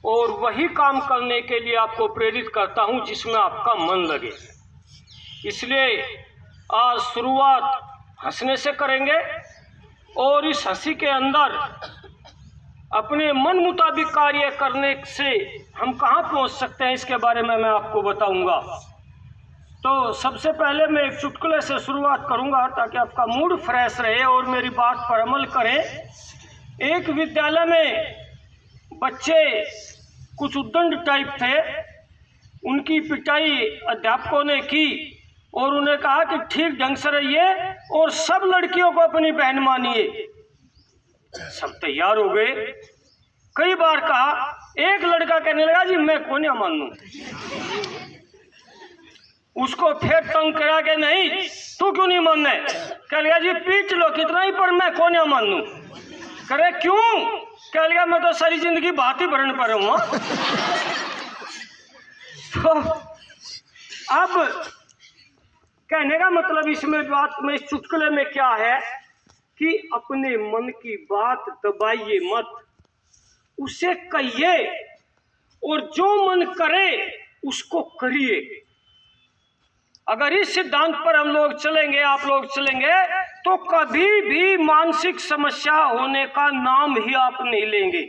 और वही काम करने के लिए आपको प्रेरित करता हूं जिसमें आपका मन लगे। इसलिए आज शुरुआत हंसने से करेंगे और इस हंसी के अंदर अपने मन मुताबिक कार्य करने से हम कहाँ पहुँच सकते हैं इसके बारे में मैं आपको बताऊंगा। तो सबसे पहले मैं एक चुटकुले से शुरुआत करूंगा ताकि आपका मूड फ्रेश रहे और मेरी बात पर अमल करें। एक विद्यालय में बच्चे कुछ उद्दंड टाइप थे, उनकी पिटाई अध्यापकों ने की और उन्हें कहा कि ठीक ढंग से रहिए और सब लड़कियों को अपनी बहन मानिए। सब तैयार हो गए। कई बार कहा, एक लड़का कहने लगा जी मैं कौन या मानूं। उसको फिर तंग करा के नहीं तू क्यों नहीं मानना है, कह लिया जी पीट लो कितना ही पर मैं कौन या मानूं। करे क्यों, कह लिया मैं तो सारी जिंदगी बात ही भरने पर हूं। तो अब कहने का मतलब इसमें बात में इस चुटकुले में क्या है कि अपने मन की बात दबाइए मत, उसे कहिए और जो मन करे उसको करिए। अगर इस सिद्धांत पर हम लोग चलेंगे, आप लोग चलेंगे, तो कभी भी मानसिक समस्या होने का नाम ही आप नहीं लेंगे।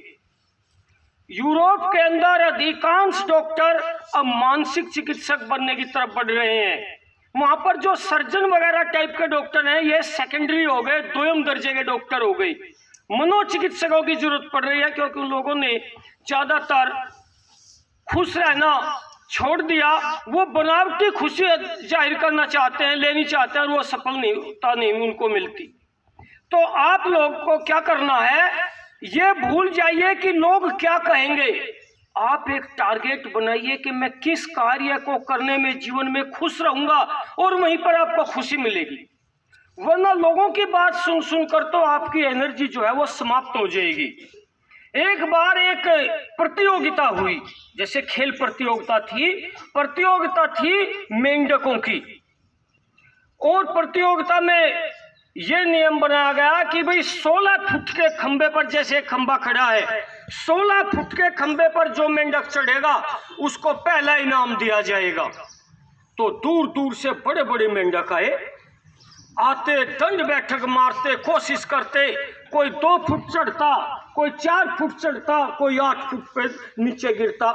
यूरोप के अंदर अधिकांश डॉक्टर अब मानसिक चिकित्सक बनने की तरफ बढ़ रहे हैं। वहां पर जो सर्जन वगैरह टाइप के डॉक्टर हैं ये सेकेंडरी हो गए, दोयम दर्जे के डॉक्टर हो गए। मनोचिकित्सकों की जरूरत पड़ रही है क्योंकि उन लोगों ने ज्यादातर खुश रहना छोड़ दिया। वो बनावटी खुशी जाहिर करना चाहते हैं, लेनी चाहते हैं और वो सफलता नहीं उनको मिलती। तो आप लोग को क्या करना है, ये भूल जाइए कि लोग क्या कहेंगे। आप एक टारगेट बनाइए कि मैं किस कार्य को करने में जीवन में खुश रहूंगा और वहीं पर आपको खुशी मिलेगी। वरना लोगों की बात सुन सुनकर तो आपकी एनर्जी जो है वो समाप्त हो जाएगी। एक बार एक प्रतियोगिता हुई, जैसे खेल प्रतियोगिता थी मेंढकों की। और प्रतियोगिता में यह नियम बनाया गया कि भाई 16 फुट के खंबे पर, जैसे खंबा खड़ा है, 16 फुट के खंबे पर जो मेंढक चढ़ेगा उसको पहला इनाम दिया जाएगा। तो दूर दूर से बड़े बड़े मेंढक आते, दंड बैठक मारते, कोशिश करते। कोई 2 फुट चढ़ता, कोई 4 फुट चढ़ता, कोई 8 फुट पे नीचे गिरता।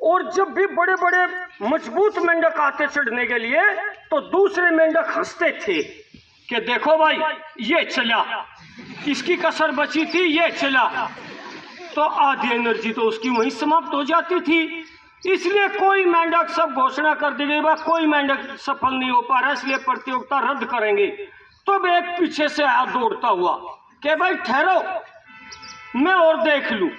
और जब भी बड़े बड़े मजबूत मेंढक आते चढ़ने के लिए तो दूसरे मेंढक हंसते थे कि देखो भाई ये चला, इसकी कसर बची थी, ये चला। तो आधी एनर्जी तो उसकी वहीं समाप्त हो जाती थी। इसलिए कोई मेंढक, सब घोषणा कर दी गई भाई कोई मेंढक सफल नहीं हो पा रहा, इसलिए प्रतियोगिता रद्द करेंगे। तो एक पीछे से आया दौड़ता हुआ कि भाई ठहरो मैं और देख लूं।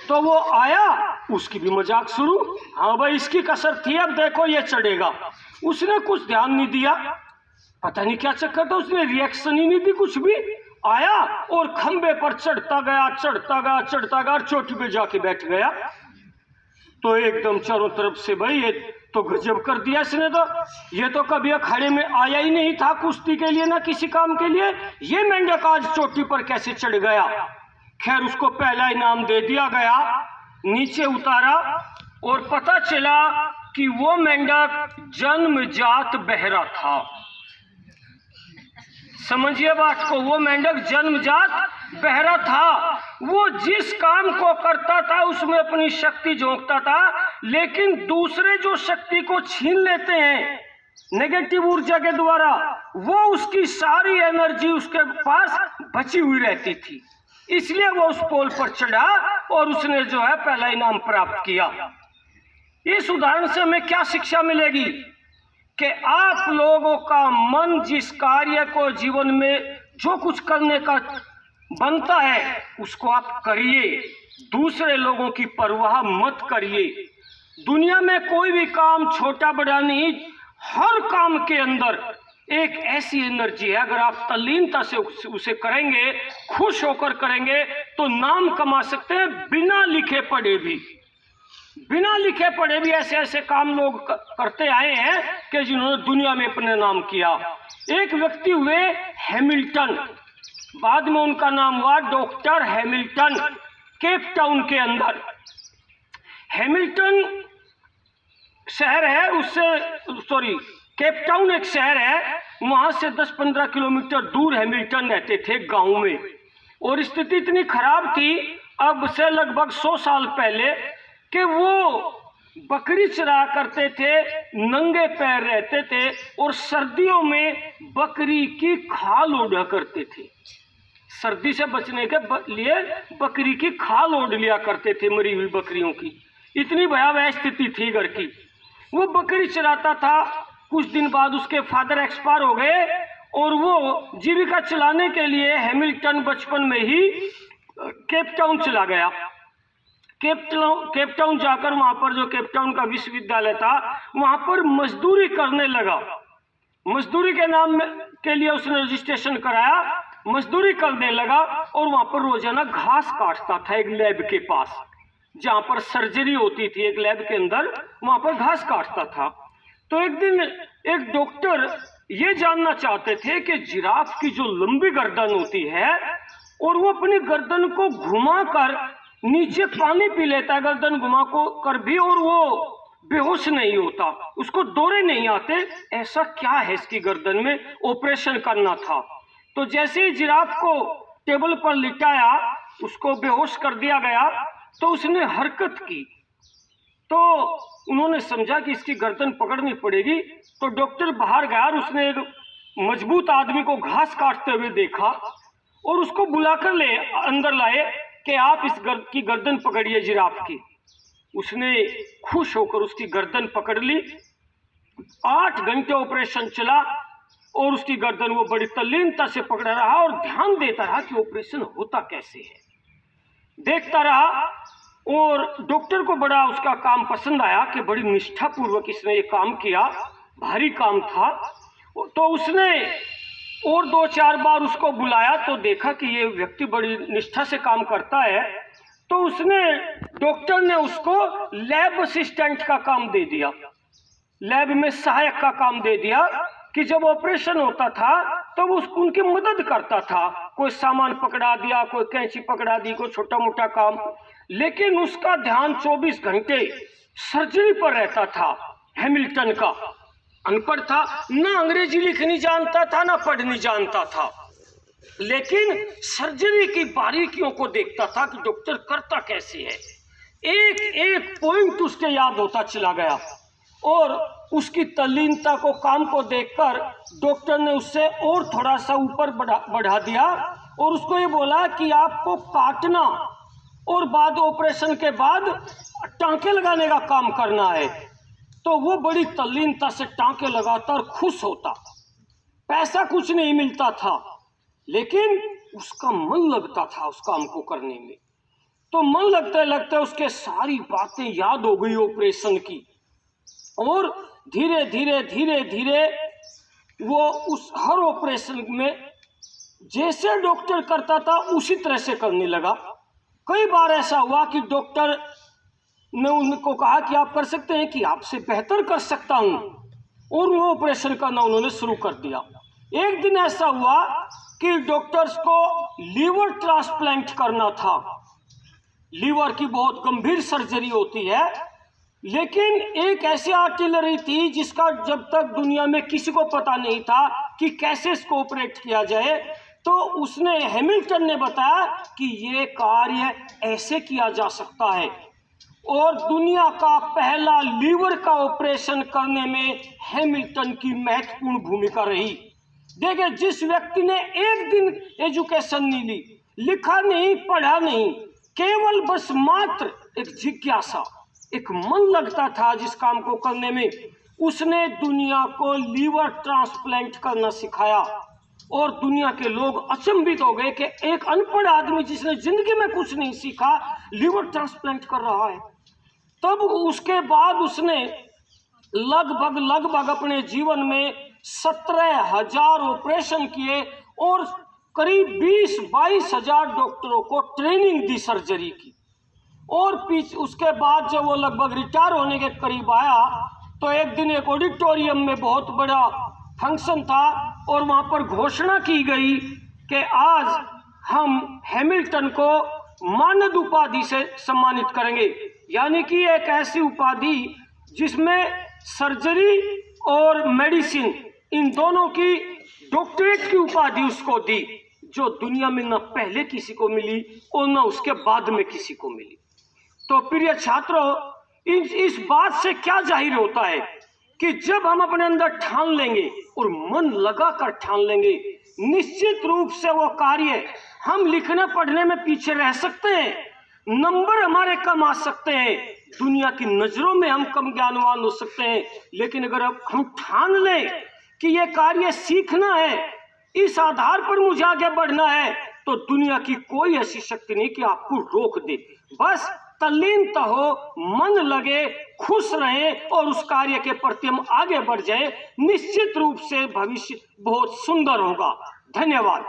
तो वो आया, उसकी भी मजाक शुरू, हाँ भाई इसकी कसर थी, अब देखो ये चढ़ेगा। उसने कुछ ध्यान नहीं दिया, पता नहीं क्या चक्कर था, उसने रिएक्शन ही नहीं दी कुछ भी। आया और खंबे पर चढ़ता गया और चोटी पे जाके बैठ गया। तो एकदम चारों तरफ से भाई ये तो गजब कर दिया इसने, तो ये तो कभी अखाड़े में आया ही नहीं था कुश्ती के लिए ना किसी काम के लिए, ये मेंढक आज चोटी पर कैसे चढ़ गया। खैर उसको पहला इनाम दे दिया गया, नीचे उतारा और पता चला कि वो मेंढक जन्मजात बहरा था। समझिए बात को, वो मेंढक जन्मजात बहरा था। वो जिस काम को करता था उसमें अपनी शक्ति झोंकता था, लेकिन दूसरे जो शक्ति को छीन लेते हैं नेगेटिव ऊर्जा के द्वारा, वो उसकी सारी एनर्जी उसके पास बची हुई रहती थी। इसलिए वो उस पोल पर चढ़ा और उसने जो है पहला इनाम प्राप्त किया। इस उदाहरण से हमें क्या शिक्षा मिलेगी कि आप लोगों का मन जिस कार्य को जीवन में जो कुछ करने का बनता है उसको आप करिए, दूसरे लोगों की परवाह मत करिए। दुनिया में कोई भी काम छोटा बड़ा नहीं, हर काम के अंदर एक ऐसी एनर्जी है, अगर आप तल्लीनता से उसे करेंगे, खुश होकर करेंगे तो नाम कमा सकते हैं। बिना लिखे पढ़े भी ऐसे ऐसे काम लोग करते आए हैं कि जिन्होंने दुनिया में अपने नाम किया। एक व्यक्ति हुए हैमिल्टन, बाद में उनका नाम हुआ डॉक्टर हैमिल्टन। केप टाउन के अंदर। हैमिल्टन शहर है, केप टाउन एक शहर है, वहां से 10-15 किलोमीटर दूर हैमिल्टन रहते थे गांव में। और स्थिति इतनी खराब थी अब से लगभग 100 साल पहले कि वो बकरी चरा करते थे, नंगे पैर रहते थे और सर्दियों में बकरी की खाल ओढ़ा करते थे। सर्दी से बचने के लिए बकरी की खाल ओढ़ लिया करते थे, मरी हुई बकरियों की। इतनी भयावह स्थिति थी घर की। वो बकरी चराता था, कुछ दिन बाद उसके फादर एक्सपायर हो गए और वो जीविका चलाने के लिए हैमिल्टन बचपन में ही केप टाउन चला गया। केप टाउन जाकर वहाँ पर जो केप टाउन का विश्वविद्यालय था वहाँ पर मजदूरी करने लगा। मजदूरी के नाम के लिए उसने रजिस्ट्रेशन कराया, मजदूरी करने लगा और वहाँ पर रोजाना घास काटता था एक लैब के पास जहाँ पर सर्जरी होती थी। एक लैब के अंदर वहाँ पर घास काटता था। तो एक दिन एक डॉक्टर ये जानना चाहते थे कि जिराफ की जो लंबी गर्दन होती है और वो अपनी गर्दन को घुमाकर नीचे पानी पी लेता है, गर्दन घुमा कर भी, और वो बेहोश नहीं होता, उसको दौरे नहीं आते, ऐसा क्या है इसकी गर्दन में? ऑपरेशन करना था। तो जैसे ही जिराफ को टेबल पर लिटाया, उसको बेहोश कर दिया गया, तो उसने हरकत की। तो उन्होंने समझा कि इसकी गर्दन पकड़नी पड़ेगी। तो डॉक्टर बाहर गया और उसने एक मजबूत आदमी को घास काटते हुए देखा और उसको बुलाकर अंदर लाए कि आप की गर्दन पकड़िए जिराफ की। उसने खुश होकर उसकी गर्दन पकड़ ली। 8 घंटे ऑपरेशन चला और उसकी गर्दन वो बड़ी तल्लीनता से पकड़ा रहा और ध्यान देता रहा कि ऑपरेशन होता कैसे है, देखता रहा। और डॉक्टर को बड़ा उसका काम पसंद आया कि बड़ी निष्ठापूर्वक इसने ये काम किया, भारी काम था। तो उसने और 2-4 बार उसको बुलाया तो देखा कि ये व्यक्ति बड़ी निष्ठा से काम करता है। तो उसने डॉक्टर ने उसको लैब असिस्टेंट का काम दे दिया, लैब में सहायक का काम दे दिया कि जब ऑपरेशन होता था तो वो उनकी मदद करता था। कोई सामान पकड़ा दिया, कोई कैंची पकड़ा दी, कोई छोटा मोटा काम, लेकिन उसका ध्यान 24 घंटे सर्जरी पर रहता था। हैमिल्टन का अनपढ़ था, ना अंग्रेजी लिखनी जानता था ना पढ़नी जानता था, लेकिन सर्जरी की बारीकियों को देखता था कि डॉक्टर करता कैसे है। एक एक पॉइंट उसके याद होता चला गया और उसकी तल्लीनता को, काम को देखकर डॉक्टर ने उससे और थोड़ा सा ऊपर बढ़ा दिया और उसको ये बोला कि आपको काटना और बाद ऑपरेशन के बाद टांके लगाने का काम करना है। तो वो बड़ी तल्लीनता से टांके लगाता और खुश होता। पैसा कुछ नहीं मिलता था लेकिन उसका मन लगता था उस काम को करने में। तो मन लगते लगते उसके सारी बातें याद हो गई ऑपरेशन की और धीरे धीरे धीरे धीरे वो उस हर ऑपरेशन में जैसे डॉक्टर करता था उसी तरह से करने लगा। कई बार ऐसा हुआ कि डॉक्टर ने उनको कहा कि आप कर सकते हैं, कि आपसे बेहतर कर सकता हूं, और वो ऑपरेशन करना उन्होंने शुरू कर दिया। एक दिन ऐसा हुआ कि डॉक्टर्स को लीवर ट्रांसप्लांट करना था। लीवर की बहुत गंभीर सर्जरी होती है, लेकिन एक ऐसी आर्टिलरी थी जिसका जब तक दुनिया में किसी को पता नहीं था कि कैसे इसको ऑपरेट किया जाए। तो उसने, हैमिल्टन ने बताया कि ये कार्य ऐसे किया जा सकता है और दुनिया का पहला लीवर का ऑपरेशन करने में हैमिल्टन की महत्वपूर्ण भूमिका रही। देखिए, जिस व्यक्ति ने एक दिन एजुकेशन नहीं ली, लिखा नहीं, पढ़ा नहीं, केवल बस मात्र एक जिज्ञासा, एक मन लगता था जिस काम को करने में, उसने दुनिया को लीवर ट्रांसप्लांट करना सिखाया। और दुनिया के लोग अचंभित हो गए कि एक अनपढ़ आदमी जिसने जिंदगी में कुछ नहीं सीखा लीवर ट्रांसप्लांट कर रहा है। तब उसके बाद उसने लगभग अपने जीवन में 17,000 ऑपरेशन किए और करीब 20-22 हजार डॉक्टरों को ट्रेनिंग दी सर्जरी की। और उसके बाद जब वो लगभग रिटायर होने के करीब आया तो एक दिन एक ऑडिटोरियम में बहुत बड़ा फंक्शन था और वहाँ पर घोषणा की गई कि आज हम हैमिल्टन को मानद उपाधि से सम्मानित करेंगे, यानी कि एक ऐसी उपाधि जिसमें सर्जरी और मेडिसिन इन दोनों की डॉक्टरेट की उपाधि उसको दी, जो दुनिया में न पहले किसी को मिली और न उसके बाद में किसी को मिली। तो प्रिय छात्रों, इस बात से क्या जाहिर होता है कि जब हम अपने अंदर ठान लेंगे और मन लगाकर ठान लेंगे, निश्चित रूप से वो कार्य हम लिखने पढ़ने में पीछे रह सकते हैं, नंबर हमारे कम आ सकते हैं, दुनिया की नजरों में हम कम ज्ञानवान हो सकते हैं, लेकिन अगर हम ठान लें कि ये कार्य सीखना है, इस आधार पर मुझे आगे बढ़ना है, तो दुनिया की कोई ऐसी शक्ति नहीं कि आपको रोक दे। बस तल्लीनता हो, मन लगे, खुश रहें और उस कार्य के प्रति हम आगे बढ़ जाएं, निश्चित रूप से भविष्य बहुत सुंदर होगा। धन्यवाद।